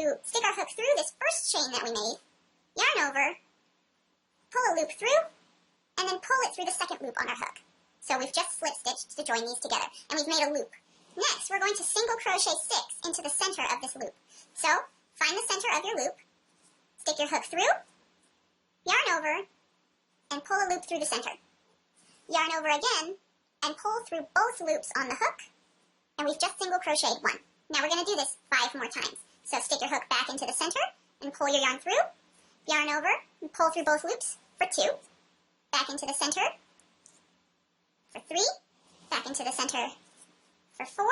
to stick our hook through this first chain that we made, yarn over, pull a loop through, and then pull it through the second loop on our hook. So we've just slip stitched to join these together, and we've made a loop. Next, we're going to single crochet 6 into the center of this loop. So, find the center of your loop, stick your hook through, yarn over, and pull a loop through the center. Yarn over again, and pull through both loops on the hook, and we've just single crocheted 1. Now we're going to do this 5 more times. So stick your hook back into the center, and pull your yarn through, yarn over, and pull through both loops for 2, back into the center for 3, back into the center for 4,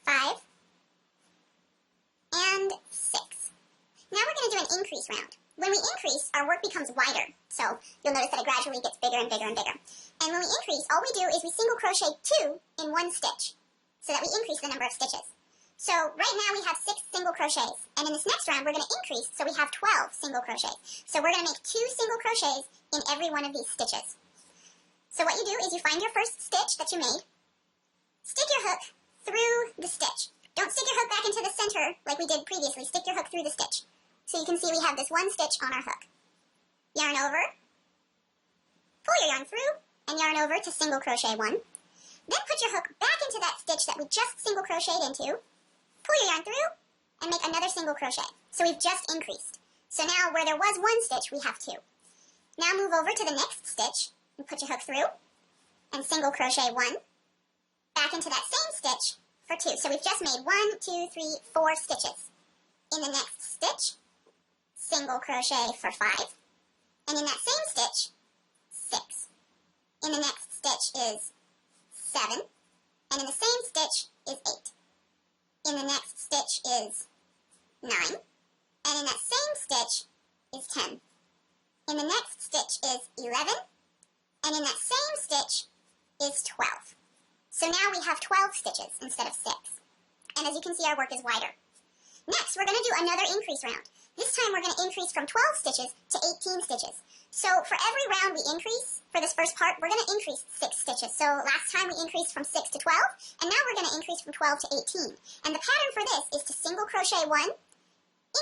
5, and 6. Now we're going to do an increase round. When we increase, our work becomes wider, so you'll notice that it gradually gets bigger and bigger and bigger. And when we increase, all we do is we single crochet 2 in 1 stitch, so that we increase the number of stitches. So right now we have 6 single crochets, and in this next round we're going to increase, so we have 12 single crochets. So we're going to make 2 single crochets in every one of these stitches. So what you do is you find your first stitch that you made, stick your hook through the stitch. Don't stick your hook back into the center like we did previously, stick your hook through the stitch. So you can see we have this 1 stitch on our hook. Yarn over, pull your yarn through, and yarn over to single crochet 1. Then put your hook back into that stitch that we just single crocheted into, pull your yarn through, and make another single crochet. So we've just increased. So now where there was 1 stitch, we have 2. Now move over to the next stitch, and put your hook through, and single crochet 1, back into that same stitch for 2. So we've just made 1, 2, 3, 4 stitches. In the next stitch, single crochet for 5, and in that same stitch, 6. In the next stitch is 7, and in the same stitch is 8. In the next stitch is 9, and in that same stitch is 10. In the next stitch is 11, and in that same stitch is 12. So now we have 12 stitches instead of 6. And as you can see, our work is wider. Next, we're going to do another increase round. This time we're going to increase from 12 stitches to 18 stitches. So for every round we increase, for this first part, we're going to increase 6 stitches. So last time we increased from 6 to 12, and now we're going to increase from 12 to 18. And the pattern for this is to single crochet 1,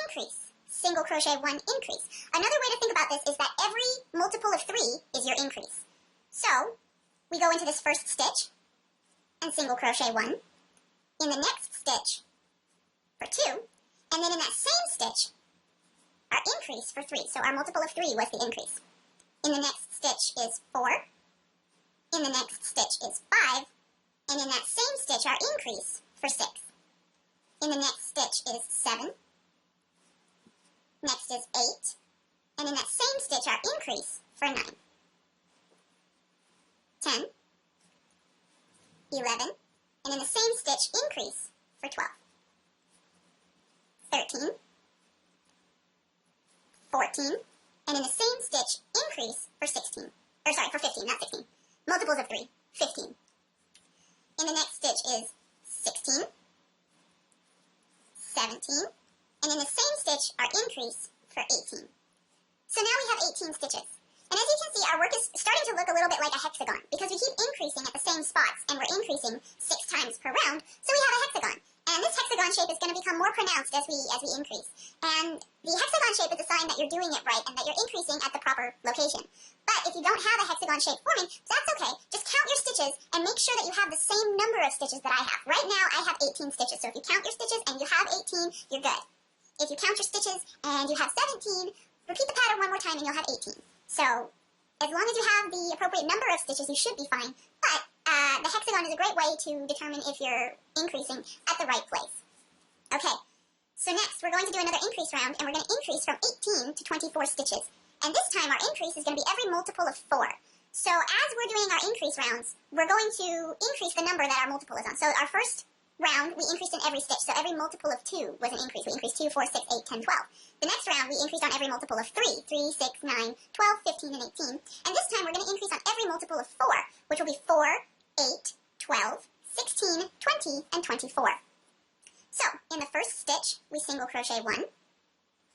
increase, single crochet 1, increase. Another way to think about this is that every multiple of 3 is your increase. So we go into this first stitch and single crochet 1, in the next stitch for 2, and then in that same stitch, our increase for 3. So our multiple of 3 was the increase. In the next stitch is 4, in the next stitch is 5, and in that same stitch, our increase for 6. In the next stitch is 7, next is 8, and in that same stitch, our increase for 9. 10, 11, and in the same stitch, increase for 12. 13, 14, and in the same stitch, increase for 16. Or sorry, for 15, not 16. Multiples of 3, 15. In the next stitch is 16, 17, and in the same stitch, our increase for 18. So now we have 18 stitches. And as you can see, our work is starting to look a little bit like a hexagon, because we keep increasing at the same spots, and we're increasing 6 times per round, so we have a hexagon. And this hexagon shape is going to become more pronounced as we increase. And the hexagon shape is a sign that you're doing it right and that you're increasing at the proper location. But if you don't have a hexagon shape forming, that's okay. Just count your stitches and make sure that you have the same number of stitches that I have. Right now, I have 18 stitches. So if you count your stitches and you have 18, you're good. If you count your stitches and you have 17, repeat the pattern one more time and you'll have 18. So as long as you have the appropriate number of stitches, you should be fine. But the hexagon is a great way to determine if you're increasing at the right place. Okay, so next we're going to do another increase round, and we're going to increase from 18 to 24 stitches. And this time our increase is going to be every multiple of 4. So as we're doing our increase rounds, we're going to increase the number that our multiple is on. So our first round, we increased in every stitch, so every multiple of 2 was an increase. We increased 2, 4, 6, 8, 10, 12. The next round, we increased on every multiple of 3, 3, 6, 9, 12, 15, and 18. And this time, we're going to increase on every multiple of 4, which will be 4, 8, 12, 16, 20, and 24. So, in the first stitch, we single crochet 1.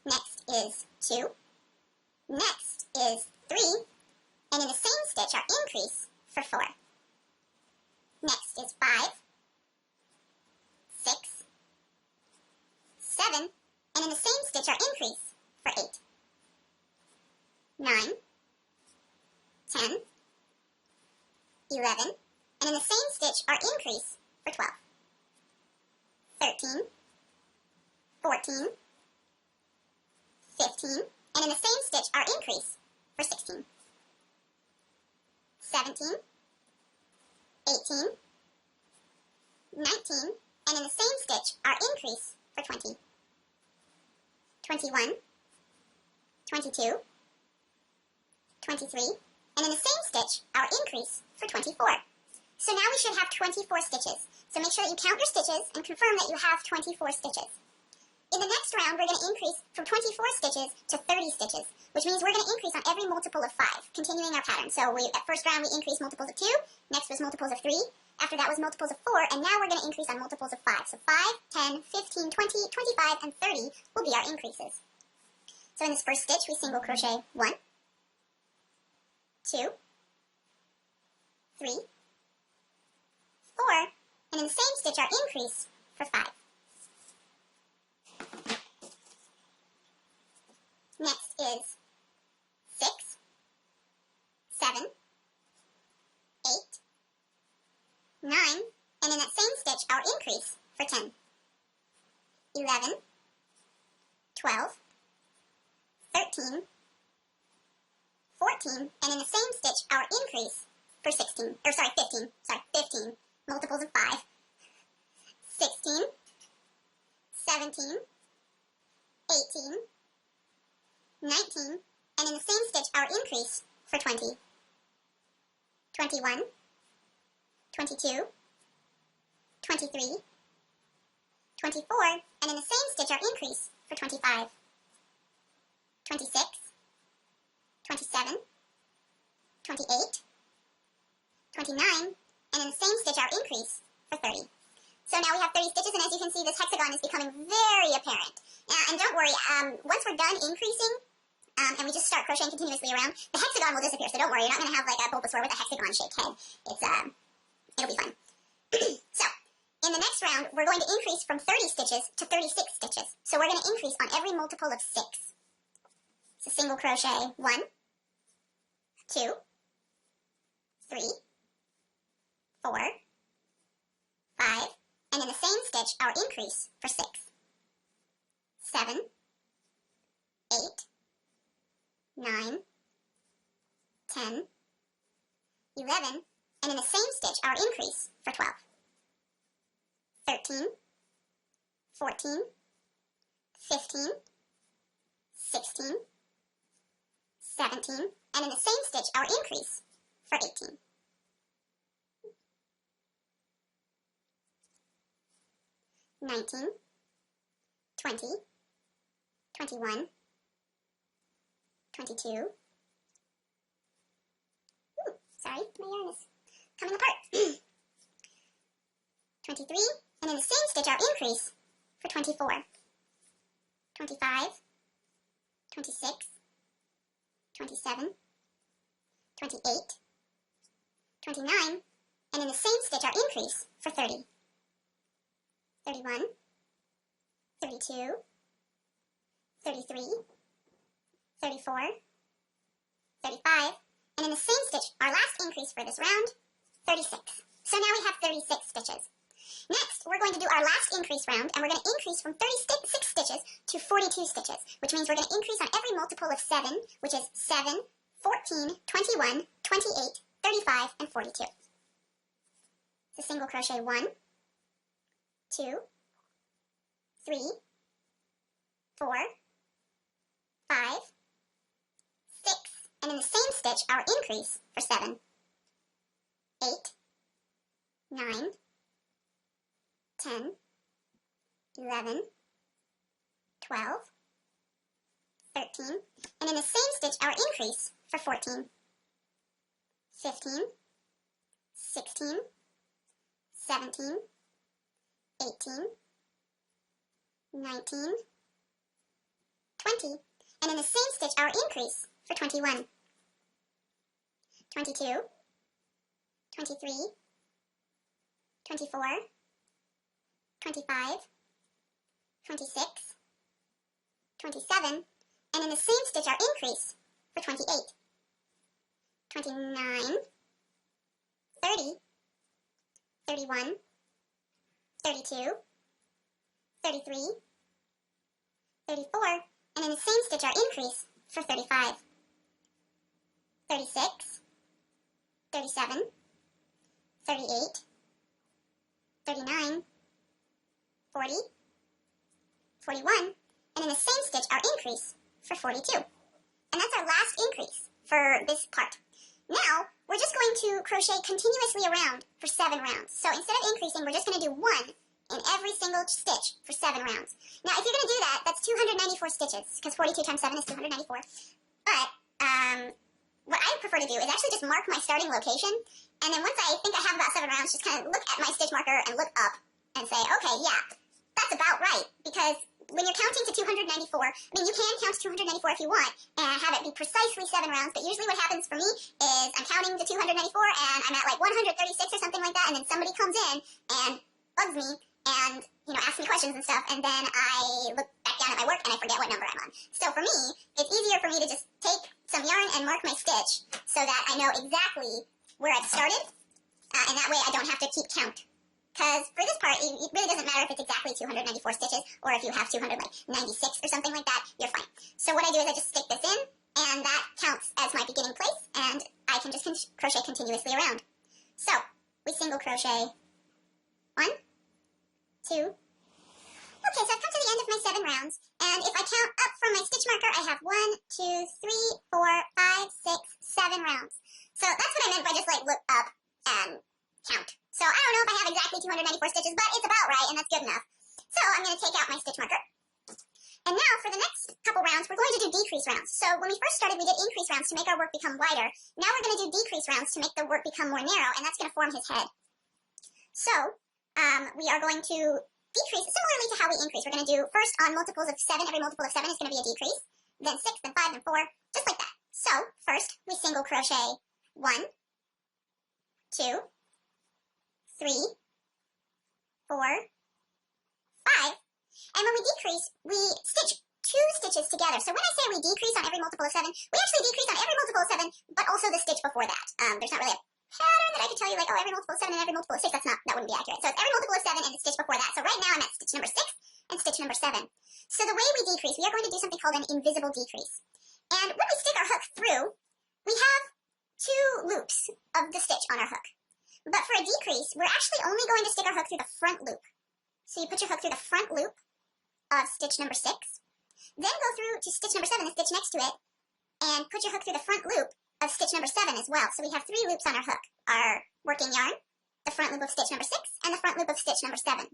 Next is 2. Next is 3. And in the same stitch, our increase for 4. Next is 5, 6, stitch our increase for 8. 9, 10, 11, and in the same stitch our increase for 12. 13, 14, 15, and in the same stitch our increase for 16. 17, 18, 19, and in the same stitch our increase for 20. 21, 22, 23, and in the same stitch our increase for 24. So now we should have 24 stitches. So make sure that you count your stitches and confirm that you have 24 stitches. In the next round, we're going to increase from 24 stitches to 30 stitches, which means we're going to increase on every multiple of 5, continuing our pattern. So at first round, we increased multiples of 2, next was multiples of 3, after that was multiples of 4, and now we're going to increase on multiples of 5. So 5, 10, 15, 20, 25, and 30 will be our increases. So in this first stitch, we single crochet 1, 2, 3, 4, and in the same stitch, our increase for 5. Next is 6, 7, 8, 9, and in that same stitch, our increase for 10. 11, 12, 13, 14, and in the same stitch, our increase for 15, multiples of 5. 16, 17, 18, 19, and in the same stitch, our increase for 20. 21, 22, 23, 24, and in the same stitch, our increase for 25. 26, 27, 28, 29, and in the same stitch, our increase for 30. So now we have 30 stitches, and as you can see, this hexagon is becoming very apparent. And don't worry, once we're done increasing, and we just start crocheting continuously around, the hexagon will disappear, so don't worry, you're not going to have like a Bulbasaur with a hexagon-shaped head. It'll be fun. So, in the next round, we're going to increase from 30 stitches to 36 stitches. So we're going to increase on every multiple of 6. So single crochet 1, 2, 3, 4, 5, and in the same stitch, our increase for 6. 7, 8, 9, 10, 11, and in the same stitch, our increase for 12. 13, 14, 15, 16, 17, and in the same stitch, our increase for 18. 19, 20, 21, 22. Ooh, sorry, my yarn is coming apart. 23, and in the same stitch, our increase for 24. 25, 26, 27, 28, 29, and in the same stitch, our increase for 30. 31, 32, 33, 34, 35, and in the same stitch, our last increase for this round, 36. So now we have 36 stitches. Next, we're going to do our last increase round, and we're going to increase from 36 stitches to 42 stitches, which means we're going to increase on every multiple of 7, which is 7, 14, 21, 28, 35, and 42. So single crochet 1, 2, 3, 4, 5, 6, and in the same stitch, our increase for 7. 8, 9, 10, 11, 12, 13, and in the same stitch, our increase for 14. 15, 16, 17, 18, 19, 20, and in the same stitch, our increase for 21. 22, 23, 24, 25, 26, 27, and in the same stitch our increase for 28, 29, 30, 31, 32, 33, 34, and in the same stitch our increase for 35, 36, 37, 38, 39, 40, 41, and in the same stitch our increase for 42. And that's our last increase for this part. Now, we're just going to crochet continuously around for 7 rounds. So instead of increasing, we're just going to do 1 in every single stitch for 7 rounds. Now, if you're going to do that, that's 294 stitches, because 42 times 7 is 294. But, what I prefer to do is actually just mark my starting location, and then once I think I have about 7 rounds, just kind of look at my stitch marker and look up and say, okay, yeah, that's about right, because when you're counting to 294, I mean, you can count to 294 if you want, and have it be precisely 7 rounds, but usually what happens for me is I'm counting to 294, and I'm at like 136 or something like that, and then somebody comes in and bugs me, and, asks me questions and stuff, and then I look back down at my work and I forget what number I'm on. So for me, it's easier for me to just take some yarn and mark my stitch so that I know exactly where I've started, and that way I don't have to keep count. Because for this part, it really doesn't matter if it's exactly 294 stitches, or if you have 296 or something like that, you're fine. So what I do is I just stick this in, and that counts as my beginning place, and I can just crochet continuously around. So, we single crochet 1, 2. Okay, so I've come to the end of my 7 rounds, and if I count up from my stitch marker, I have 1, 2, 3, 4, 5, 6, 7 rounds. So that's what I meant by just like look up and count. So I don't know if I have exactly 294 stitches, but it's about right, and that's good enough. So I'm going to take out my stitch marker. And now for the next couple rounds, we're going to do decrease rounds. So when we first started, we did increase rounds to make our work become wider. Now we're going to do decrease rounds to make the work become more narrow, and that's going to form his head. So we are going to decrease similarly to how we increase. We're going to do first on multiples of 7. Every multiple of 7 is going to be a decrease. Then 6, then 5, then 4, just like that. So first we single crochet 1, 2, 3, 4, 5. And when we decrease, we stitch 2 stitches together. So when I say we decrease on every multiple of 7, we actually decrease on every multiple of 7, but also the stitch before that. There's not really a pattern that I could tell you like, oh, every multiple of 7 and every multiple of 6. That wouldn't be accurate. So it's every multiple of 7 and the stitch before that. So right now I'm at stitch number 6 and stitch number 7. So the way we decrease, we are going to do something called an invisible decrease. And when we stick our hook through, we have 2 loops of the stitch on our hook. But for a decrease, we're actually only going to stick our hook through the front loop. So you put your hook through the front loop of stitch number 6, then go through to stitch number 7, the stitch next to it, and put your hook through the front loop of stitch number 7 as well. So we have 3 loops on our hook. Our working yarn, the front loop of stitch number 6, and the front loop of stitch number 7.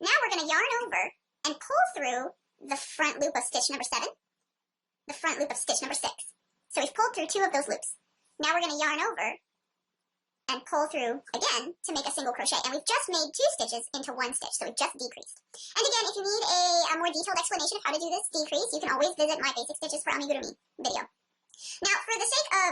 Now we're going to yarn over and pull through the front loop of stitch number 7, the front loop of stitch number 6. So we've pulled through 2 of those loops. Now we're going to yarn over and pull through again to make a single crochet. And we've just made 2 stitches into 1 stitch, so we've just decreased. And again, if you need a more detailed explanation of how to do this decrease, you can always visit my Basic Stitches for Amigurumi video. Now, for the sake of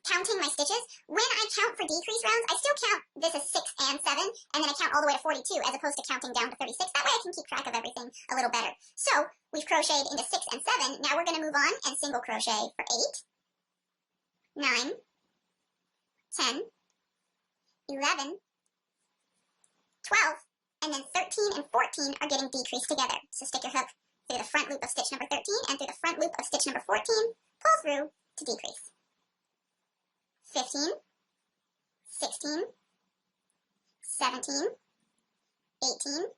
counting my stitches, when I count for decrease rounds, I still count this as 6 and 7, and then I count all the way to 42 as opposed to counting down to 36. That way I can keep track of everything a little better. So, we've crocheted into 6 and 7. Now we're going to move on and single crochet for 8, 9, 10, 11, 12, and then 13 and 14 are getting decreased together. So stick your hook through the front loop of stitch number 13 and through the front loop of stitch number 14, pull through to decrease. 15, 16, 17, 18,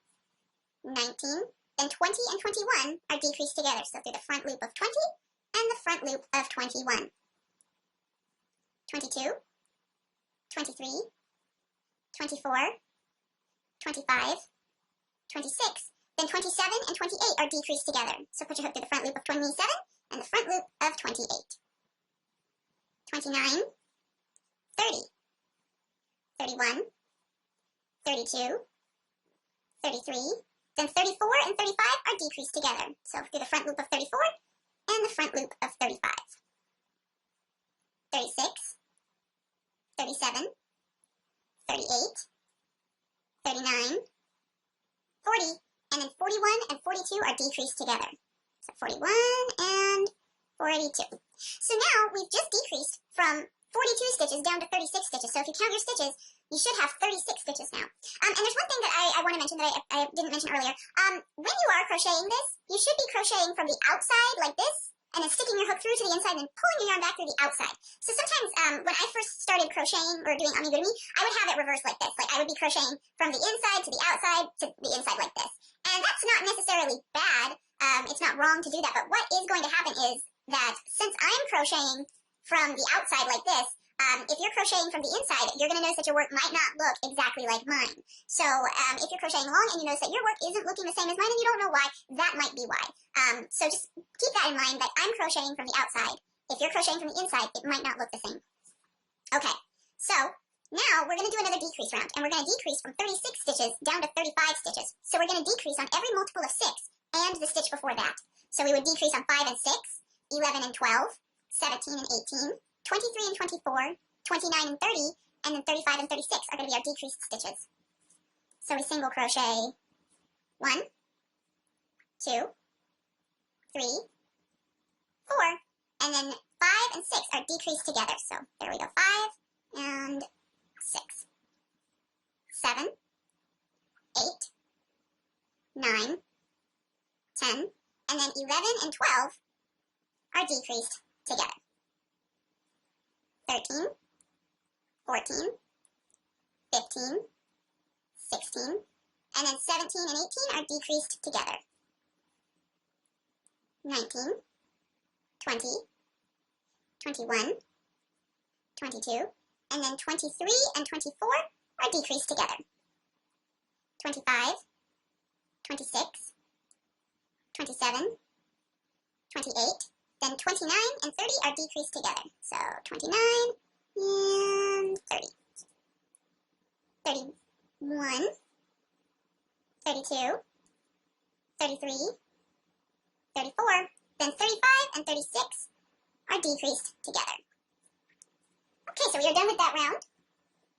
19, then 20 and 21 are decreased together. So through the front loop of 20 and the front loop of 21. 22, 23, 24, 25, 26, then 27 and 28 are decreased together. So put your hook through the front loop of 27 and the front loop of 28. 29, 30, 31, 32, 33, then 34 and 35 are decreased together. So through the front loop of 34 and the front loop of 35. 36, 37, 38, 39, 40, and then 41 and 42 are decreased together. So 41 and 42. So now we've just decreased from 42 stitches down to 36 stitches. So if you count your stitches, you should have 36 stitches now. And there's one thing that I want to mention that I didn't mention earlier. When you are crocheting this, you should be crocheting from the outside like this, and then sticking your hook through to the inside and then pulling your yarn back through the outside. So sometimes when I first started crocheting or doing amigurumi, I would have it reversed like this. Like I would be crocheting from the inside to the outside to the inside like this. And that's not necessarily bad. It's not wrong to do that. But what is going to happen is that since I'm crocheting from the outside like this, if you're crocheting from the inside, you're going to notice that your work might not look exactly like mine. So if you're crocheting along and you notice that your work isn't looking the same as mine and you don't know why, that might be why. So just keep that in mind that I'm crocheting from the outside. If you're crocheting from the inside, it might not look the same. Okay, so now we're going to do another decrease round, and we're going to decrease from 36 stitches down to 35 stitches. So we're going to decrease on every multiple of 6 and the stitch before that. So we would decrease on 5 and 6, 11 and 12, 17 and 18, 23 and 24, 29 and 30, and then 35 and 36 are going to be our decreased stitches. So we single crochet 1, 2, 3, 4, and then 5 and 6 are decreased together. So there we go, 5 and 6, 7, 8, 9, 10, and then 11 and 12 are decreased together. 13, 14, 15, 16, and then 17 and 18 are decreased together. 19, 20, 21, 22, and then 23 and 24 are decreased together. 25, 26, 27, 28, then 29 and 30 are decreased together. So 29 and 30. 31, 32, 33, 34, then 35 and 36 are decreased together. Okay, so we are done with that round.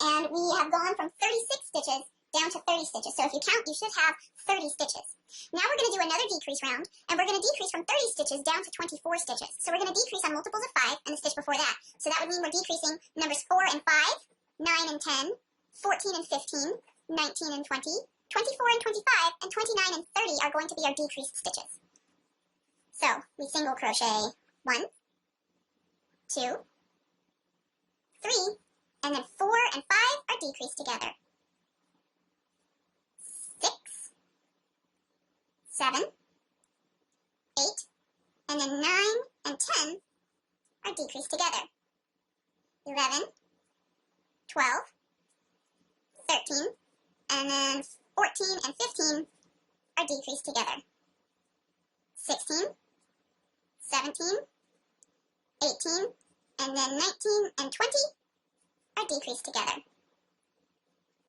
And we have gone from 36 stitches down to 30 stitches. So if you count, you should have 30 stitches. Now we're going to do another decrease round, and we're going to decrease from 30 stitches down to 24 stitches. So we're going to decrease on multiples of 5 and the stitch before that. So that would mean we're decreasing numbers 4 and 5, 9 and 10, 14 and 15, 19 and 20, 24 and 25, and 29 and 30 are going to be our decreased stitches. So we single crochet 1, 2, 3, and then 4 and 5 are decreased together. 6, 7, 8, and then 9 and 10 are decreased together. 11, 12, 13, and then 14 and 15 are decreased together. 16, 17, 18, and then 19 and 20 are decreased together.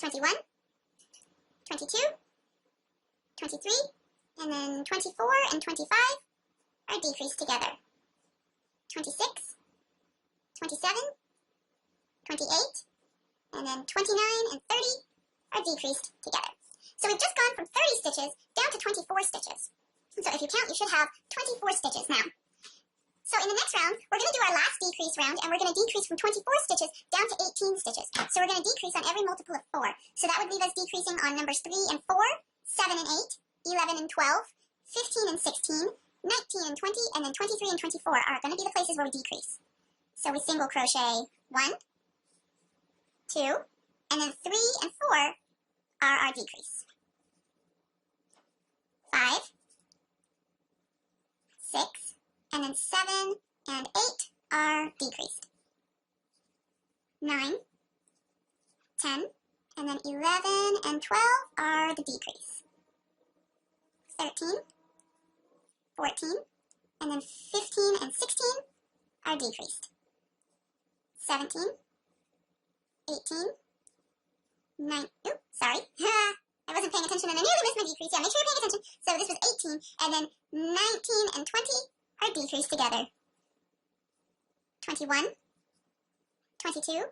21, 22, 23, and then 24 and 25 are decreased together. 26, 27, 28, and then 29 and 30 are decreased together. So we've just gone from 30 stitches down to 24 stitches. And so if you count, you should have 24 stitches now. So in the next round, we're going to do our last decrease round, and we're going to decrease from 24 stitches down to 18 stitches. So we're going to decrease on every multiple of 4. So that would leave us decreasing on numbers 3 and 4, 7 and 8, 11 and 12, 15 and 16, 19 and 20, and then 23 and 24 are going to be the places where we decrease. So we single crochet 1, 2, and then 3 and 4 are our decrease. 5, 6, and then 7 and 8 are decreased. 9, 10, and then 11 and 12 are the decrease. 13, 14, and then 15 and 16 are decreased. 17, 18, 9, oops, sorry, I wasn't paying attention and I nearly missed my decrease. Yeah, make sure you're paying attention. So this was 18, and then 19 and 20 are decreased together. 21, 22,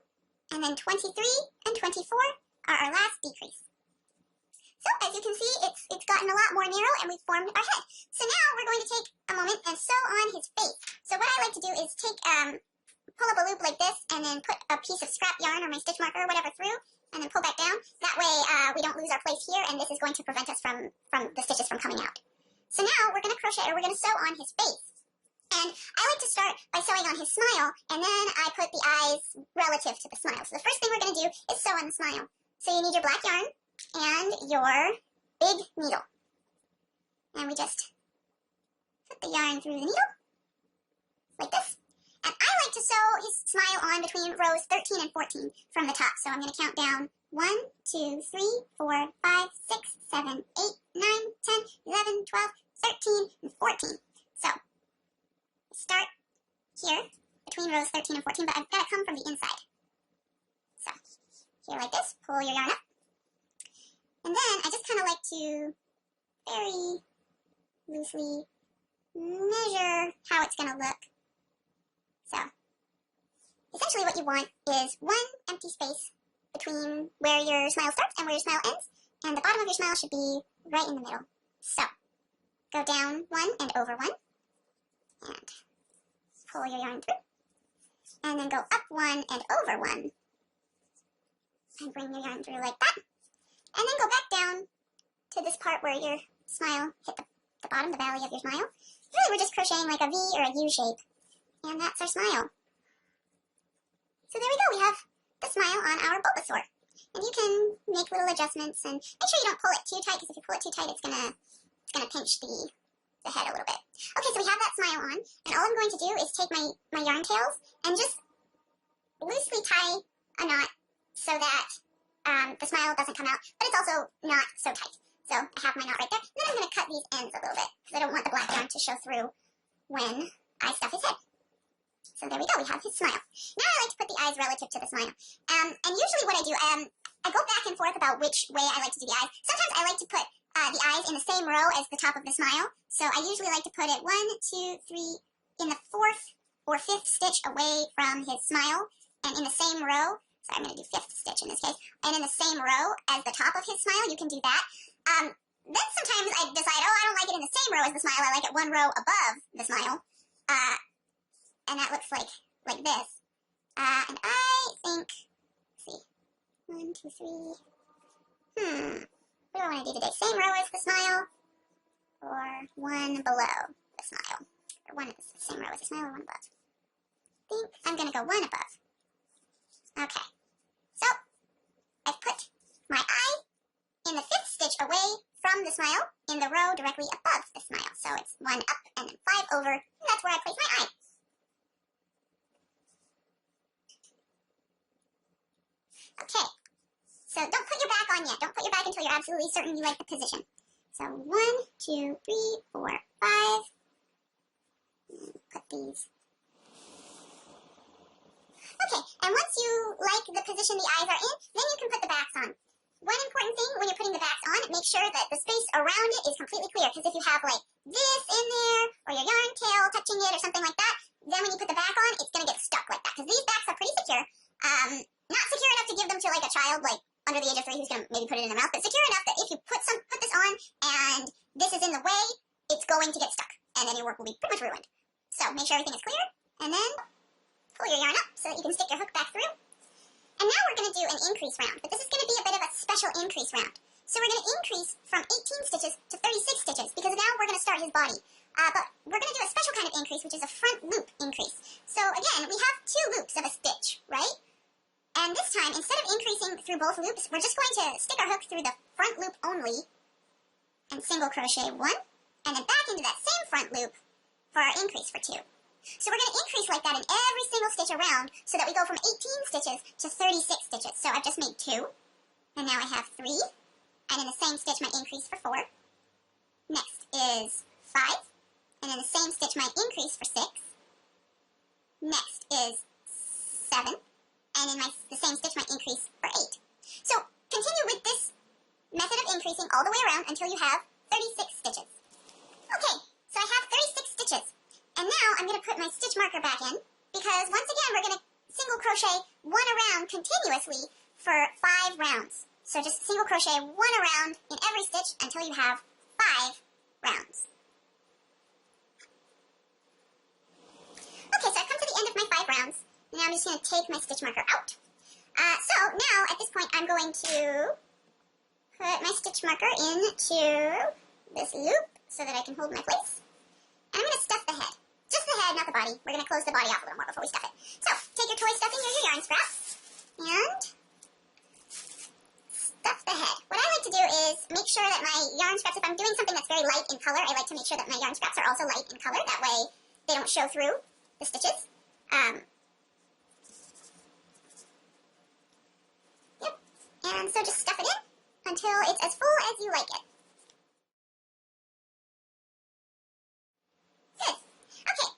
and then 23 and 24 are our last decrease. So as you can see, it's gotten a lot more narrow and we've formed our head. So now we're going to take a moment and sew on his face. So what I like to do is take, pull up a loop like this and then put a piece of scrap yarn or my stitch marker or whatever through and then pull back down. That way we don't lose our place here, and this is going to prevent us from the stitches from coming out. So now we're going to crochet, or we're going to sew on his face. And I like to start by sewing on his smile, and then I put the eyes relative to the smile. So the first thing we're going to do is sew on the smile. So you need your black yarn and your big needle. And we just put the yarn through the needle, like this. And I like to sew his smile on between rows 13 and 14 from the top. So I'm going to count down 1, 2, 3, 4, 5, 6, 7, 8, 9, 10, 11, 12, 13, and 14. So start here between rows 13 and 14, but I've got to come from the inside. So here like this, pull your yarn up. And then I just kind of like to very loosely measure how it's going to look. So essentially what you want is one empty space between where your smile starts and where your smile ends, and the bottom of your smile should be right in the middle. So go down 1 and over 1, and pull your yarn through, and then go up 1 and over 1, and bring your yarn through like that, and then go back down to this part where your smile hit the bottom, the valley of your smile. Really, we're just crocheting like a V or a U shape, and that's our smile. So there we go, we have the smile on our Bulbasaur. And you can make little adjustments and make sure you don't pull it too tight, because if you pull it too tight, it's gonna pinch the head a little bit. Okay, so we have that smile on, and all I'm going to do is take my yarn tails and just loosely tie a knot so that the smile doesn't come out, but it's also not so tight. So I have my knot right there. And then I'm going to cut these ends a little bit, because I don't want the black yarn to show through when I stuff his head. So there we go, we have his smile. Now I like to put the eyes relative to the smile. And usually what I do, I go back and forth about which way I like to do the eyes. Sometimes I like to put the eyes in the same row as the top of the smile. So I usually like to put it 1, 2, 3 in the 4th or 5th stitch away from his smile, and in the same row. So I'm going to do 5th stitch in this case. And in the same row as the top of his smile, you can do that. Then sometimes I decide, oh, I don't like it in the same row as the smile. I like it 1 row above the smile. And that looks like this. And I think, let's see, 1, 2, 3. What do I want to do today? Same row as the smile, or 1 below the smile? Or one is the same row as the smile, or 1 above? I think I'm going to go 1 above. Okay. So, I've put my eye in the 5th stitch away from the smile, in the row directly above the smile. So it's 1 up and then 5 over, and that's where I place my eye. Okay, so don't put your back on yet. Don't put your back until you're absolutely certain you like the position. So 1, 2, 3, 4, 5. Put these. Okay, and once you like the position the eyes are in, then you can put the backs on. One important thing when you're putting the backs on, make sure that the space around it is completely clear, because if you have like this in there, or your yarn tail touching it or something like that, then when you put the back on, it's going to get stuck like that, because these backs are pretty secure. Not secure enough to give them to like a child, like under the age of 3 who's going to maybe put it in their mouth, but secure enough that if you put this on and this is in the way, it's going to get stuck, and then your work will be pretty much ruined. So make sure everything is clear, and then pull your yarn up so that you can stick your hook back through. And now we're going to do an increase round, but this is going to be a bit of a special increase round. So we're going to increase from 18 stitches to 36 stitches, because now we're going to start his body. But we're going to do a special kind of increase, which is a front loop increase. So again, we have 2 loops of a stitch, right? And this time, instead of increasing through both loops, we're just going to stick our hook through the front loop only and single crochet 1, and then back into that same front loop for our increase for 2. So we're going to increase like that in every single stitch around, so that we go from 18 stitches to 36 stitches. So I've just made 2, and now I have 3, and in the same stitch my increase for 4. Next is 5, and in the same stitch my increase for 6. Next is 7, and in the same stitch my increase for 8. So continue with this method of increasing all the way around until you have 36 stitches. Okay, so I have 36 stitches. And now I'm going to put my stitch marker back in, because once again we're going to single crochet 1 around continuously for 5 rounds. So just single crochet 1 around in every stitch until you have 5 rounds. take my stitch marker out. So now, at this point, I'm going to put my stitch marker into this loop so that I can hold my place. And I'm going to stuff the head. Just the head, not the body. We're going to close the body off a little more before we stuff it. So, take your toy stuffing or your yarn scrap, and stuff the head. What I like to do is make sure that my yarn scraps, if I'm doing something that's very light in color, I like to make sure that my yarn scraps are also light in color. That way, they don't show through the stitches. Yep. And so just stuff it in until it's as full as you like it. Good. Okay.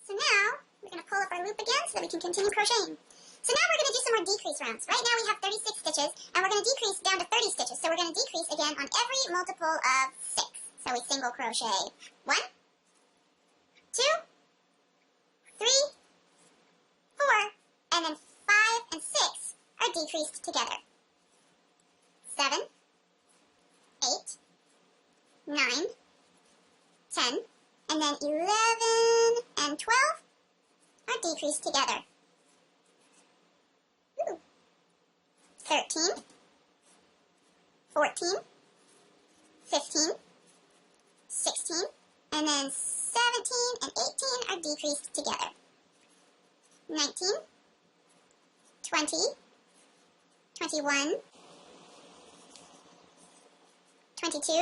So now, we're going to pull up our loop again so that we can continue crocheting. So now we're going to do some more decrease rounds. Right now we have 36 stitches, and we're going to decrease down to 30 stitches. So we're going to decrease again on every multiple of 6. So we single crochet 1, 2, 3, 4, and then 5 and 6 are decreased together. 7, 8, 9, 10, and then 11 and 12 are decreased together. Ooh. 13, 14, 15, 16, and then 17 and 18 are decreased together. 19, 20, 21, 22,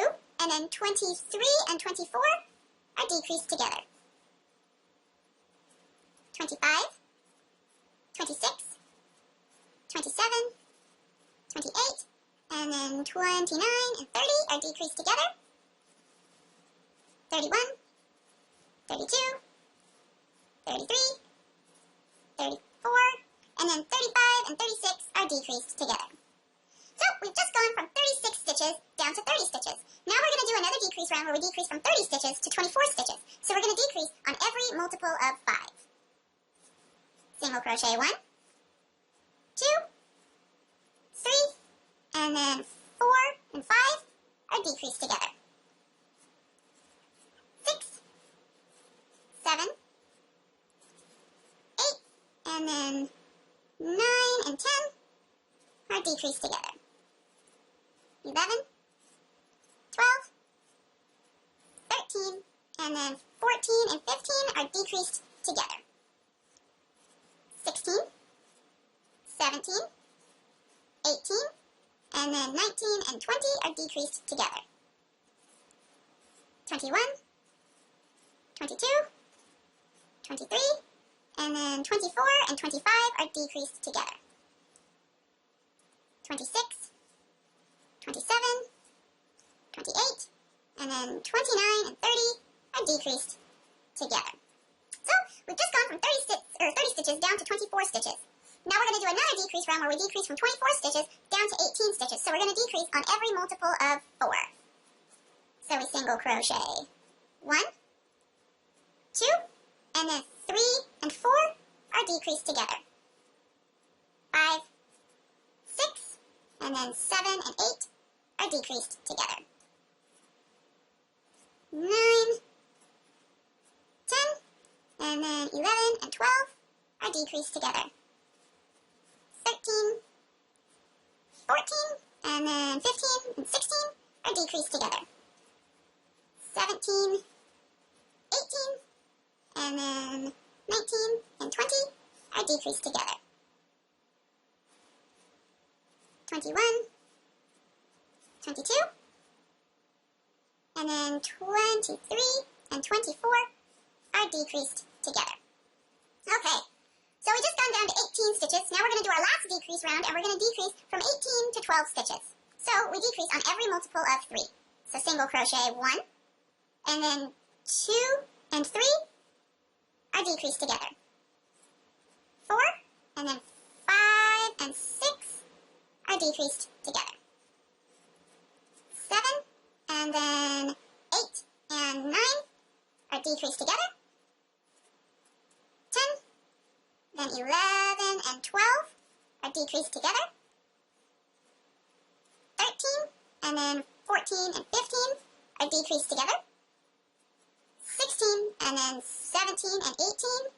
and then 23 and 24 are decreased together. 25, 26, 27, 28, and then 29 and 30 are decreased together. 31, 32, 33, 34, and then 35 and 36 are decreased together. So we've just gone from 36 stitches down to 30 stitches. Now we're going to do another decrease round where we decrease from 30 stitches to 24 stitches. So we're going to decrease on every multiple of 5. Single crochet 1, 2, 3, and then 4 and 5 are decreased together. 6, 7, 8, and then 9 and 10 are decreased together. 11, 12, 13, and then 14 and 15 are decreased together. 16, 17, 18, and then 19 and 20 are decreased together. 21, 22, 23, and then 24 and 25 are decreased together. 26, 27, 28, and then 29 and 30 are decreased together. So, we've just gone from 30 stitches down to 24 stitches. Now we're going to do another decrease round where we decrease from 24 stitches down to 18 stitches. So we're going to decrease on every multiple of 4. So we single crochet 1, 2, and then 3 and 4 are decreased together. 5, 6, and then 7 and 8 are decreased together. 9, 10, and then 11 and 12 are decreased together. 13, 14, and then 15 and 16 are decreased together. 17, 18, and then 19 and 20 are decreased together. 21, 22, and then 23 and 24 are decreased together. Okay, so we just gone down to 18 stitches. Now we're going to do our last decrease round, and we're going to decrease from 18 to 12 stitches. So we decrease on every multiple of 3. So single crochet 1, and then 2 and 3 are decreased together. 4, and then 5 and 6 are decreased together. 7, and then 8 and 9 are decreased together. 10, then 11 and 12 are decreased together. 13, and then 14 and 15 are decreased together. 16, and then 17 and 18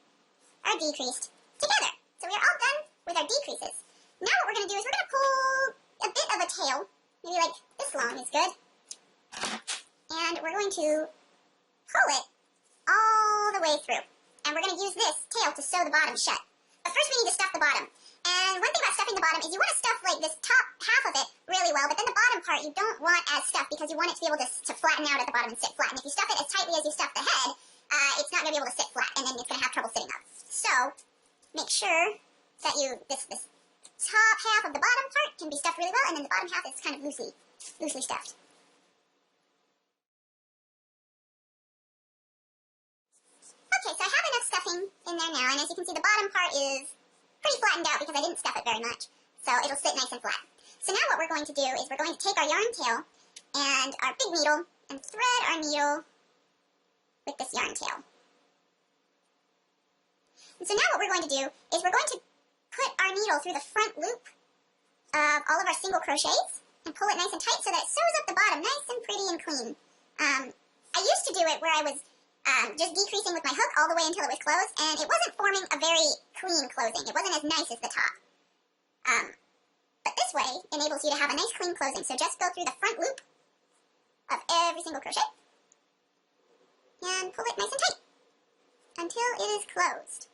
are decreased together. So So we are all done with our decreases. Now what we're going to do is we're going to pull a bit of a tail, maybe like this long is good, and we're going to pull it all the way through. And we're going to use this tail to sew the bottom shut. But first we need to stuff the bottom. And one thing about stuffing the bottom is you want to stuff like this top half of it really well, but then the bottom part you don't want as stuffed because you want it to be able to flatten out at the bottom and sit flat. And if you stuff it as tightly as you stuff the head, it's not going to be able to sit flat, and then it's going to have trouble sitting up. So make sure that this top half of the bottom part can be stuffed really well, and then the bottom half is kind of loosely stuffed. Okay, so I have enough stuffing in there now, and as you can see, the bottom part is pretty flattened out because I didn't stuff it very much, so it'll sit nice and flat. So now what we're going to do is we're going to take our yarn tail and our big needle and thread our needle with this yarn tail. And so now what we're going to do is we're going to put our needle through the front loop of all of our single crochets and pull it nice and tight so that it sews up the bottom nice and pretty and clean. I used to do it where I was just decreasing with my hook all the way until it was closed, and it wasn't forming a very clean closing. It wasn't as nice as the top. But this way enables you to have a nice clean closing. So just go through the front loop of every single crochet and pull it nice and tight until it is closed.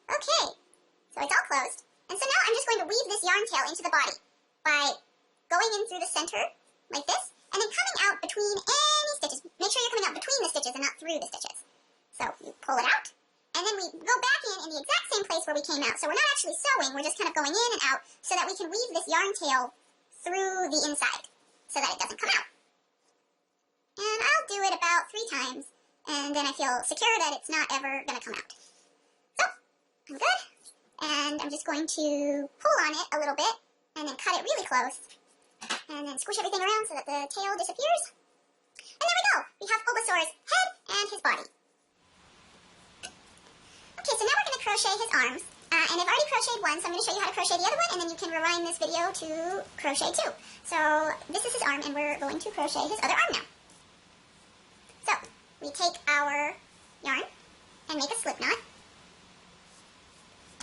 Okay, so it's all closed. And so now I'm just going to weave this yarn tail into the body by going in through the center like this and then coming out between any stitches. Make sure you're coming out between the stitches and not through the stitches. So you pull it out, and then we go back in the exact same place where we came out. So we're not actually sewing, we're just kind of going in and out so that we can weave this yarn tail through the inside so that it doesn't come out. And I'll do it about 3 times, and then I feel secure that it's not ever going to come out. So, I'm good, and I'm just going to pull on it a little bit, and then cut it really close, and then squish everything around so that the tail disappears. And there we go! We have Bulbasaur's head and his body. Okay, so now we're going to crochet his arms, and I've already crocheted one, so I'm going to show you how to crochet the other one, and then you can rewind this video to crochet 2. So, this is his arm, and we're going to crochet his other arm now. So, we take our yarn and make a slip knot,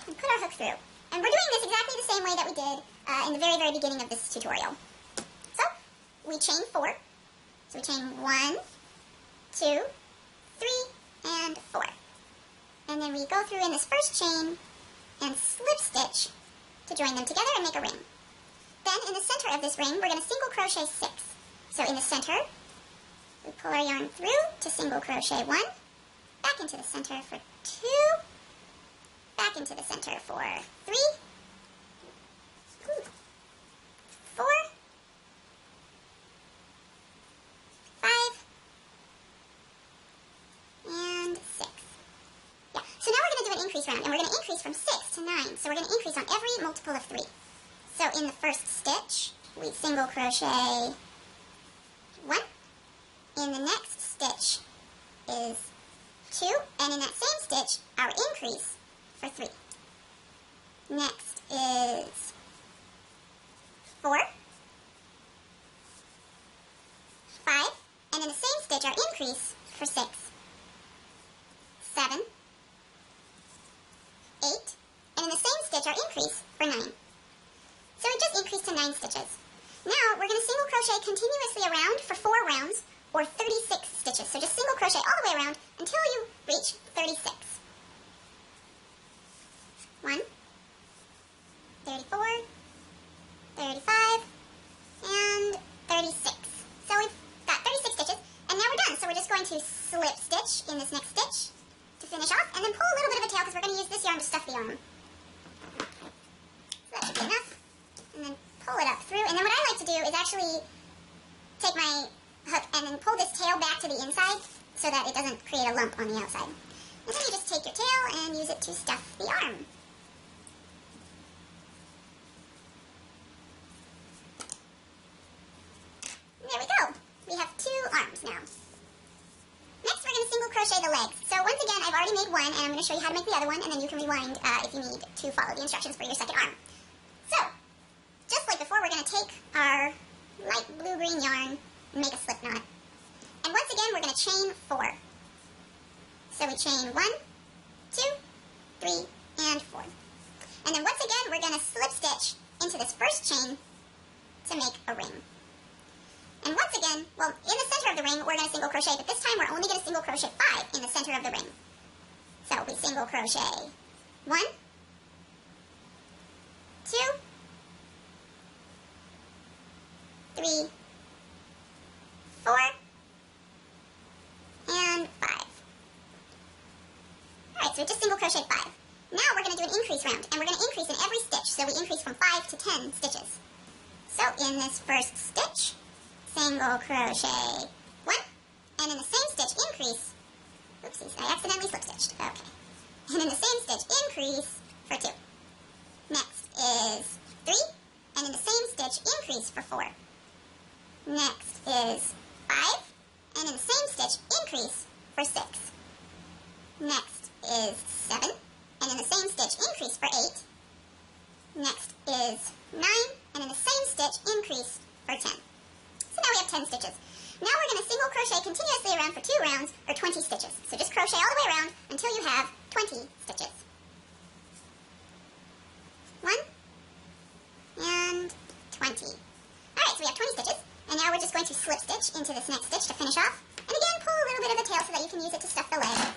and put our hook through. And we're doing this exactly the same way that we did in the very, very beginning of this tutorial. So, we chain 4. So we chain 1, 2, 3, and 4. And then we go through in this first chain and slip stitch to join them together and make a ring. Then in the center of this ring, we're going to single crochet 6. So in the center, we pull our yarn through to single crochet 1, back into the center for 2, back into the center for 3, 4, 5, and 6. Yeah, so now we're going to do an increase round, and we're going to increase from 6 to 9. So we're going to increase on every multiple of 3. So in the first stitch, we single crochet 1. In the next stitch is 2, and in that same stitch, our increase for 3. Next is 4, 5, and in the same stitch, our increase for 6, 7, 8, and in the same stitch, our increase for 9. So we just increased to 9 stitches. Now, we're going to single crochet continuously around for 4 rounds, or 36 stitches. So just single crochet all the way around until you reach 36. 1, 34, 35, and 36. So we've got 36 stitches, and now we're done. So we're just going to slip stitch in this next stitch to finish off, and then pull a little bit of a tail because we're going to use this yarn to stuff the arm. So that should be enough. And then pull it up through, and then what I like to do is actually take my hook and then pull this tail back to the inside so that it doesn't create a lump on the outside. And then you just take your tail and use it to stuff the arm. And there we go. We have 2 arms now. Next we're going to single crochet the legs. So once again, I've already made one, and I'm going to show you how to make the other one, and then you can rewind if you need to follow the instructions for your second arm. So, just like before, we're going to take our light blue-green yarn and make a slip knot. And once again, we're going to chain 4. So we chain 1, 2, 3, and 4. And then once again, we're going to slip stitch into this first chain to make a ring. And once again, well, in the center of the ring, we're going to single crochet, but this time we're only going to single crochet 5 in the center of the ring. So we single crochet 1, 2, 3, 4, and 5. Alright, so we just single crochet 5. Now we're going to do an increase round, and we're going to increase in every stitch, so we increase from 5 to 10 stitches. So in this first stitch, single crochet 1, and in the same stitch increase, oopsies, I accidentally slip stitched, okay. And in the same stitch increase for 2. Next is 3, and in the same stitch increase for 4. Next is 5, and in the same stitch increase for 6. Next is 7, and in the same stitch increase for 8. Next is 9, and in the same stitch increase for 10. So now we have 10 stitches. Now we're going to single crochet continuously around for 2 rounds, or 20 stitches. So just crochet all the way around until you have 20 stitches. 1 and 20. Alright, so we have 20 stitches, and now we're just going to slip stitch into this next stitch to finish off. And again, pull a little bit of the tail so that you can use it to stuff the leg.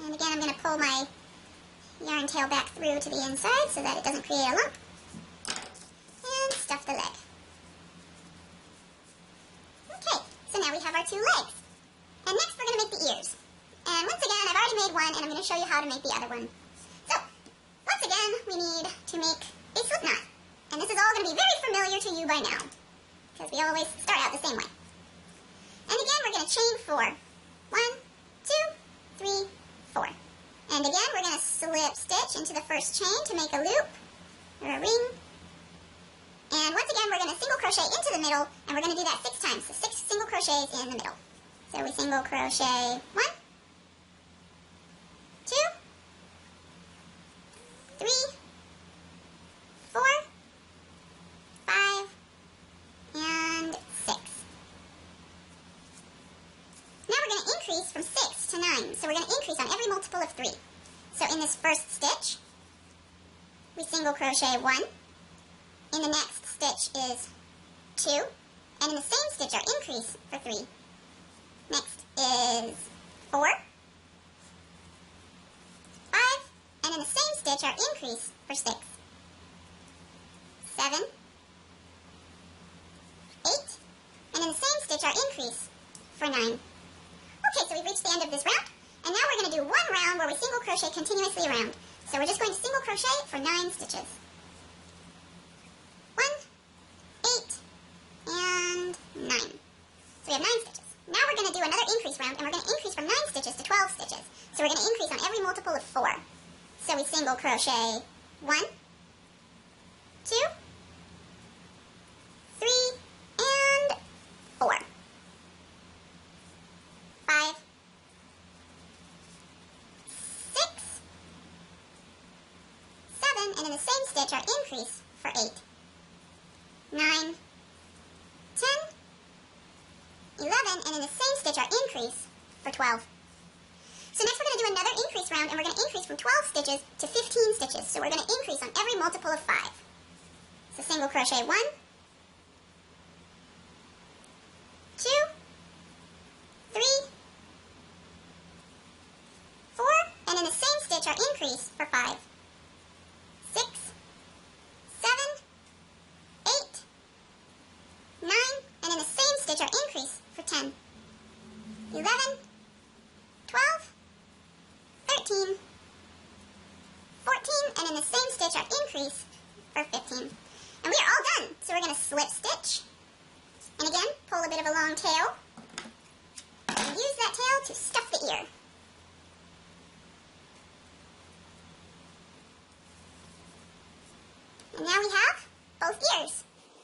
And again, I'm going to pull my yarn tail back through to the inside so that it doesn't create a lump. And stuff the leg. Okay, so now we have our 2 legs. And next we're going to make the ears. And once again, I've already made one, and I'm going to show you how to make the other one. So, once again, we need to make a slip knot. And this is all going to be very familiar to you by now, because we always start out the same way. And again, we're going to chain 4. 1, 2, 3, 4. And again, we're going to slip stitch into the first chain to make a loop, or a ring. And once again, we're going to single crochet into the middle, and we're going to do that 6 times, so 6 single crochets in the middle. So we single crochet 1, 2, 3, 4, 5, and 6. Now we're going to increase from 6 to 9, so we're going to increase on every multiple of 3. So in this first stitch, we single crochet 1, in the next stitch is 2, and in the same stitch our increase for 3. Next is 4, 5, and in the same stitch our increase for 6. 7, 8, and in the same stitch our increase for 9. Okay, so we've reached the end of this round, and now we're going to do 1 round where we single crochet continuously around. So we're just going to single crochet for 9 stitches. 1, 8, and 9. So we have 9 stitches. Now we're going to do another increase round, and we're going to increase from 9 stitches to 12 stitches. So we're going to increase on every multiple of 4. So we single crochet 1, 2, 3, and 4. 5, 6, 7, and in the same stitch our increase for 8. 9, 10, 11, and in the same stitch our increase for 12. So next we're going to do another increase round, and we're going to increase from 12 stitches to 15 stitches. So we're going to increase on every multiple of 5. So single crochet 1, 2, 3, 4, and in the same stitch our increase for 5. 6, 7, 8, 9, and in the same stitch our increase for 10. 11, 12, 13, 14, and in the same stitch our increase for 15. And we are all done. So we're going to slip stitch, and again, pull a bit of a long tail, and use that tail to stuff the ear. And now we have both ears.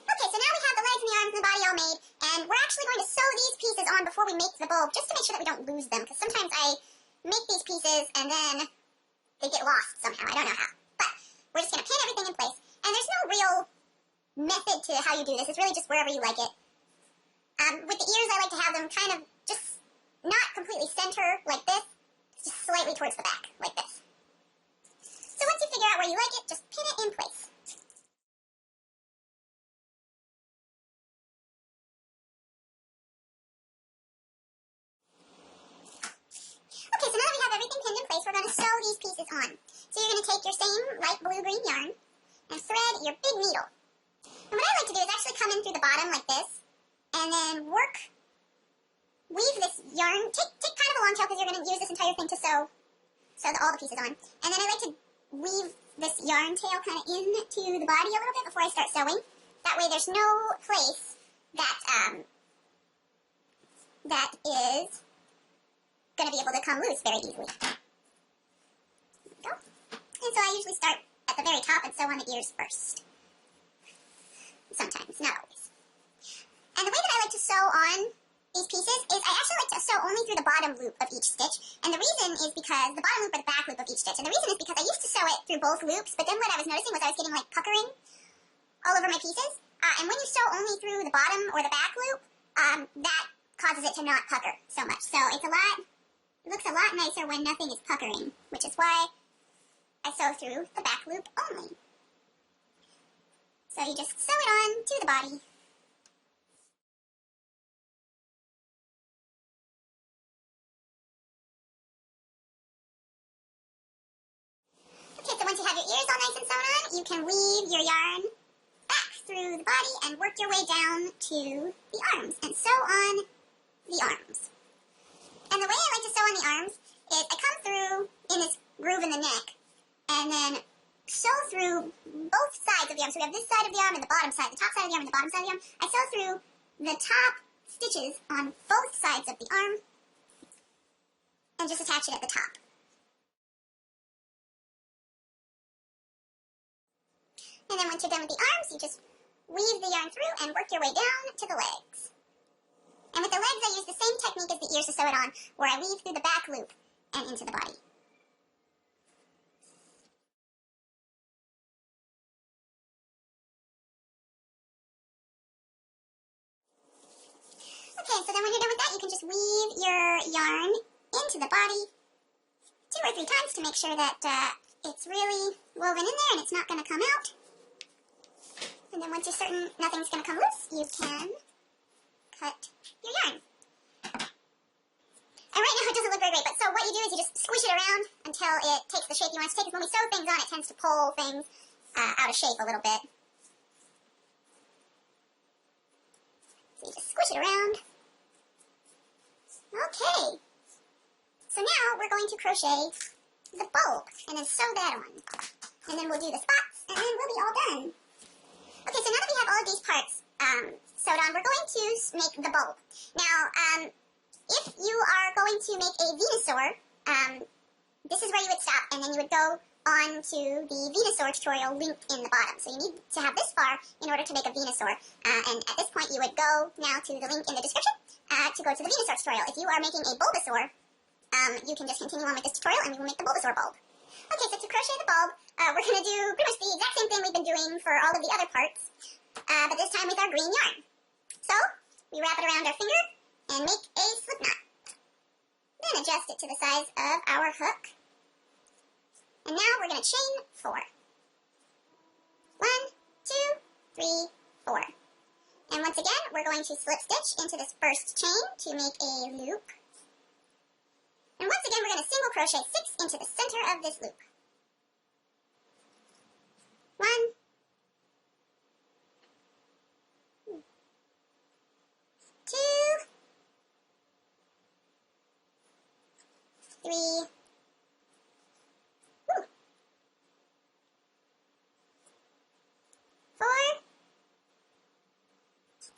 Okay, so now we have the legs and the arms and the body all made, and we're actually going to sew these pieces on before we make the bulb, just to make sure that we don't lose them, because sometimes I make these pieces and then they get lost somehow. I don't know how. But we're just going to pin everything in place, and there's no real method to how you do this. It's really just wherever you like it. With the ears, I like to have them kind of just not completely center like this, just slightly towards the back, like this. So once you figure out where you like it, just pin it in place. Okay, so now that we have everything pinned in place, we're going to sew these pieces on. So you're going to take your same light blue-green yarn and thread your big needle. And what I like to do is actually come in through the bottom like this, and then weave this yarn, take kind of a long tail because you're going to use this entire thing to sew all the pieces on. And then I like to weave this yarn tail kind of into the body a little bit before I start sewing. That way there's no place that is going to be able to come loose very easily. There we go. And so I usually start at the very top and sew on the ears first. Sometimes, not always. And the way that I like to sew on these pieces is I actually like to sew only through the bottom loop of each stitch. And the reason is because the bottom loop or the back loop of each stitch. And the reason is because I used to sew it through both loops, but then what I was noticing was I was getting like puckering all over my pieces. And when you sew only through the bottom or the back loop, that causes it to not pucker so much. So it looks a lot nicer when nothing is puckering, which is why I sew through the back loop only. So you just sew it on to the body. Okay, so once you have your ears all nice and sewn on, you can weave your yarn back through the body and work your way down to the arms and sew on the arms. And the way I like to sew on the arms is I come through in this groove in the neck and then sew through both sides of the arm. So we have this side of the arm and the bottom side, the top side of the arm and the bottom side of the arm. I sew through the top stitches on both sides of the arm and just attach it at the top. And then once you're done with the arms, you just weave the yarn through and work your way down to the legs. And with the legs, I use the same technique as the ears to sew it on, where I weave through the back loop and into the body. Okay, so then when you're done with that, you can just weave your yarn into the body 2 or 3 times to make sure that it's really woven in there and it's not going to come out. And then once you're certain nothing's going to come loose, you can cut your yarn. And right now it doesn't look very great, but so what you do is you just squish it around until it takes the shape you want it to take. When we sew things on, it tends to pull things out of shape a little bit. So you just squish it around. Okay. So now we're going to crochet the bulb and then sew that on. And then we'll do the spots and then we'll be all done. Okay, so now that we have all of these parts sewed on, we're going to make the bulb. Now, if you are going to make a Venusaur, this is where you would stop, and then you would go on to the Venusaur tutorial linked in the bottom. So you need to have this far in order to make a Venusaur. And at this point, you would go now to the link in the description to go to the Venusaur tutorial. If you are making a Bulbasaur, you can just continue on with this tutorial, and we will make the Bulbasaur bulb. Okay, so to crochet the bulb, we're going to do pretty much the exact same thing we've been doing for all of the other parts, but this time with our green yarn. So, we wrap it around our finger and make a slip knot. Then adjust it to the size of our hook. And now we're going to chain 4. 1, 2, 3, 4. And once again, we're going to slip stitch into this first chain to make a loop. And once again, we're going to single crochet 6 into the center of this loop. 1, 2, 3, 4,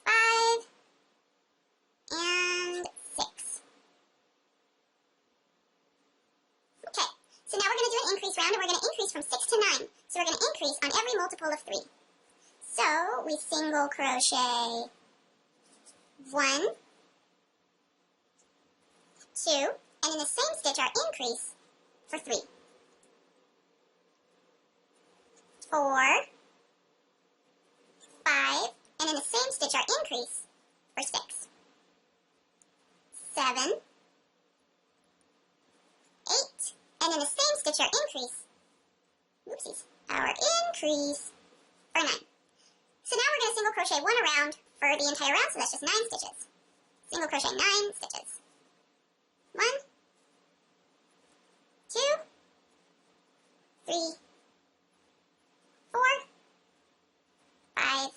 5, and 6. Okay, so now we're going to do an increase round, and we're going to increase from 6 to 9. So we're going to increase on every multiple of 3. So we single crochet 1, 2, and in the same stitch our increase for 3. 4, 5, oopsies, our increase for 9. So now we're going to single crochet 1 around for the entire round, so that's just 9 stitches. Single crochet 9 stitches. 1, 2, 3, 4, 5,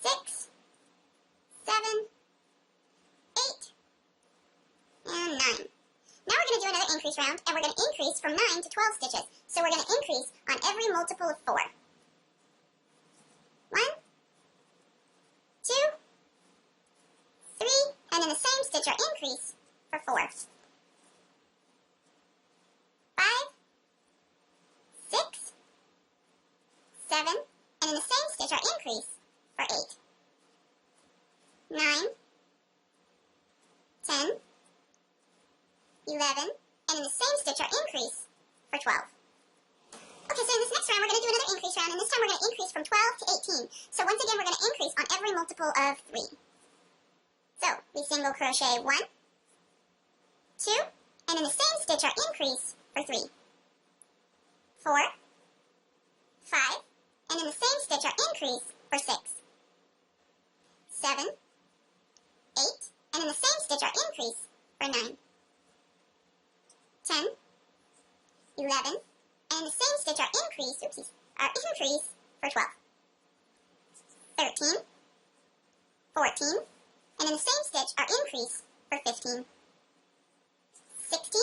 6, 7, 8, and 9. Now we're going to do another increase round, and we're going to increase from 9 to 12 stitches. So we're going to increase on every multiple of 4. 1, 2, 3, and in the same stitch our increase for 4. 5, 6, 7, and in the same stitch our increase for 8. 9, 10, 11, and in the same stitch our increase for 12. Okay, so in this next round we're going to do another increase round, and this time we're going to increase from 12 to 18. So once again we're going to increase on every multiple of 3. So we single crochet 1, 2, and in the same stitch our increase for 3. 4, 5, and in the same stitch our increase for 6. 7, 8, and in the same stitch our increase for 9. 10, 11, and in the same stitch our increase, oopsies, our increase for 12. 13, 14, and in the same stitch our increase for 15. 16,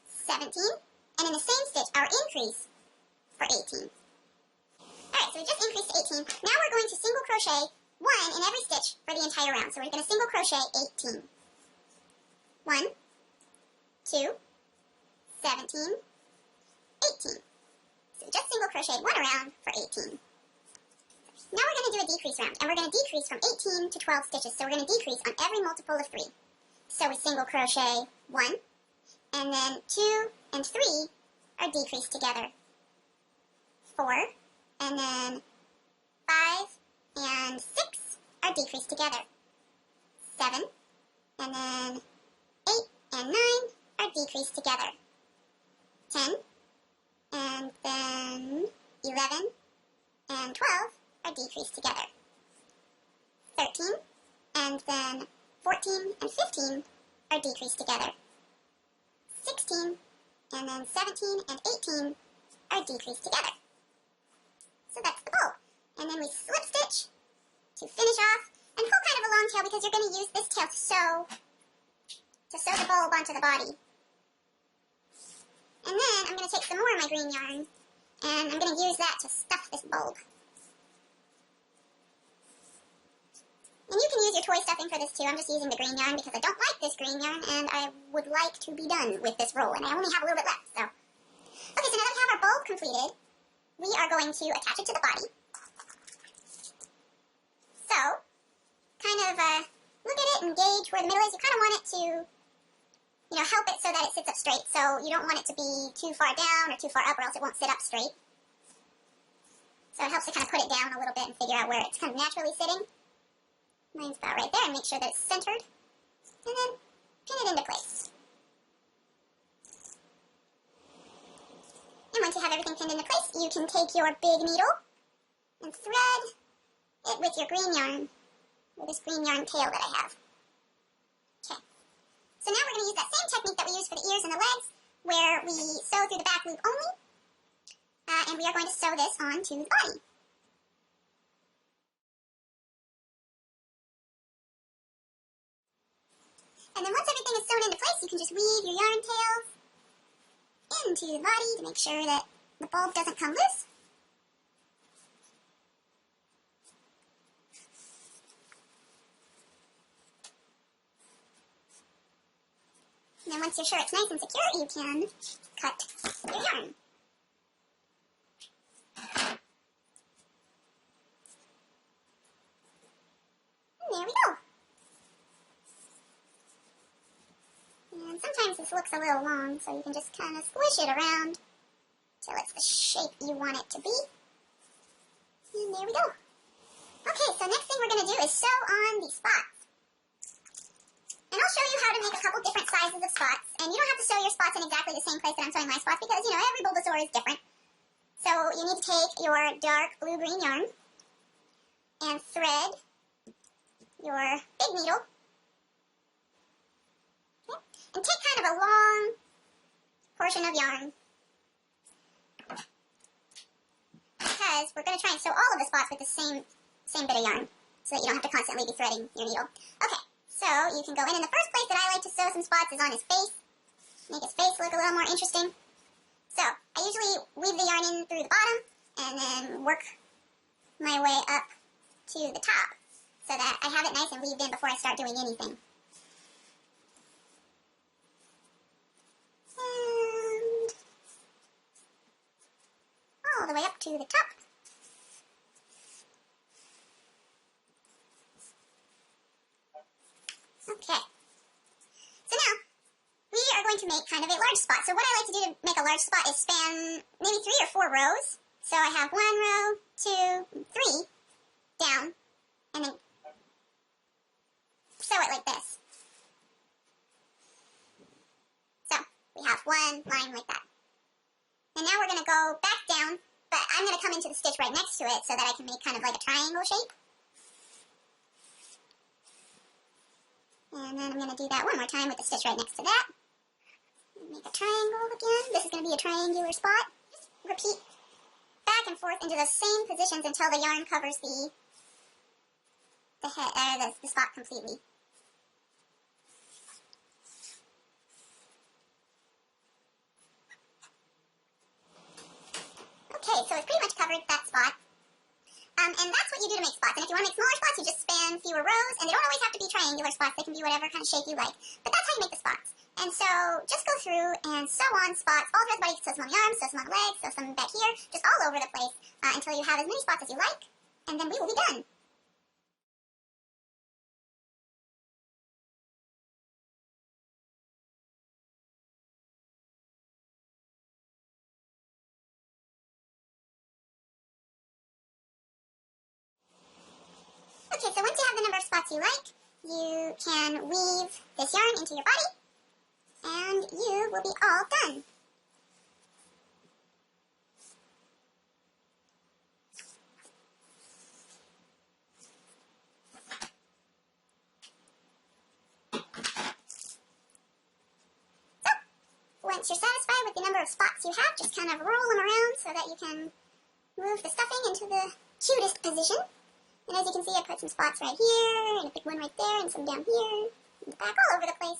17, and in the same stitch our increase for 18. Alright, so we just increased to 18. Now we're going to single crochet 1 in every stitch for the entire round. So we're going to single crochet 18. 1, 2, 17, 18. So we just single crocheted 1 around for 18. Now we're going to do a decrease round, and we're going to decrease from 18 to 12 stitches. So we're going to decrease on every multiple of 3. So we single crochet 1, and then 2 and 3 are decreased together. 4, and then 5 and 6 are decreased together. 7, and then 8 and 9 are decreased together. 10, and then 11 and 12 are decreased together. 13, and then 14 and 15 are decreased together. 16, and then 17 and 18 are decreased together. So that's the bow. And then we slip stitch to finish off, and pull kind of a long tail because you're going to use this tail to sew the bulb onto the body. And then I'm going to take some more of my green yarn, and I'm going to use that to stuff this bulb. And you can use your toy stuffing for this too. I'm just using the green yarn because I don't like this green yarn, and I would like to be done with this roll, and I only have a little bit left, so. Okay, so now that we have our bulb completed, we are going to attach it to the body. So, kind of look at it and gauge where the middle is. You kind of want it to, you know, help it so that it sits up straight. So you don't want it to be too far down or too far up, or else it won't sit up straight. So it helps to kind of put it down a little bit and figure out where it's kind of naturally sitting. Mine's about right there, and make sure that it's centered. And then pin it into place. And once you have everything pinned into place, you can take your big needle and thread it with your green yarn, with this green yarn tail that I have. Okay. So now we're going to use that same technique that we used for the ears and the legs, where we sew through the back loop only, and we are going to sew this onto the body. And then once everything is sewn into place, you can just weave your yarn tails into the body to make sure that the bulb doesn't come loose. And then once you're sure it's nice and secure, you can cut your yarn. And there we go. And sometimes this looks a little long, so you can just kind of squish it around till it's the shape you want it to be. And there we go. Okay, so next thing we're going to do is sew on the spots. And I'll show you how to make a couple different sizes of spots. And you don't have to sew your spots in exactly the same place that I'm sewing my spots because, you know, every Bulbasaur is different. So you need to take your dark blue-green yarn and thread your big needle. Okay. And take kind of a long portion of yarn because we're going to try and sew all of the spots with the same bit of yarn so that you don't have to constantly be threading your needle. Okay, so you can go in. And the first place that I like to sew some spots is on his face. Make his face look a little more interesting. So I usually weave the yarn in through the bottom and then work my way up to the top so that I have it nice and weaved in before I start doing anything. And all the way up to the top. Okay. So now, we are going to make kind of a large spot. So what I like to do to make a large spot is span maybe 3 or 4 rows. So I have 1 row, 2, 3 down, and then sew it like this. So we have one line like that. And now we're going to go back down, but I'm going to come into the stitch right next to it so that I can make kind of like a triangle shape. And then I'm going to do that one more time with the stitch right next to that. And make a triangle again. This is going to be a triangular spot. Just repeat back and forth into those same positions until the yarn covers the spot completely. Okay, so it's pretty much covered that spot. And that's what you do to make spots. And if you want to make smaller spots, you just span fewer rows. And they don't always have to be triangular spots. They can be whatever kind of shape you like. But that's how you make the spots. And so just go through and sew on spots all throughout the body. Sew some on the arms, sew some on the legs, sew some back here, just all over the place until you have as many spots as you like. And then we will be done. Okay, so once you have the number of spots you like, you can weave this yarn into your body, and you will be all done. So, once you're satisfied with the number of spots you have, just kind of roll them around so that you can move the stuffing into the cutest position. And as you can see, I put some spots right here, and a big one right there, and some down here, in the back, all over the place.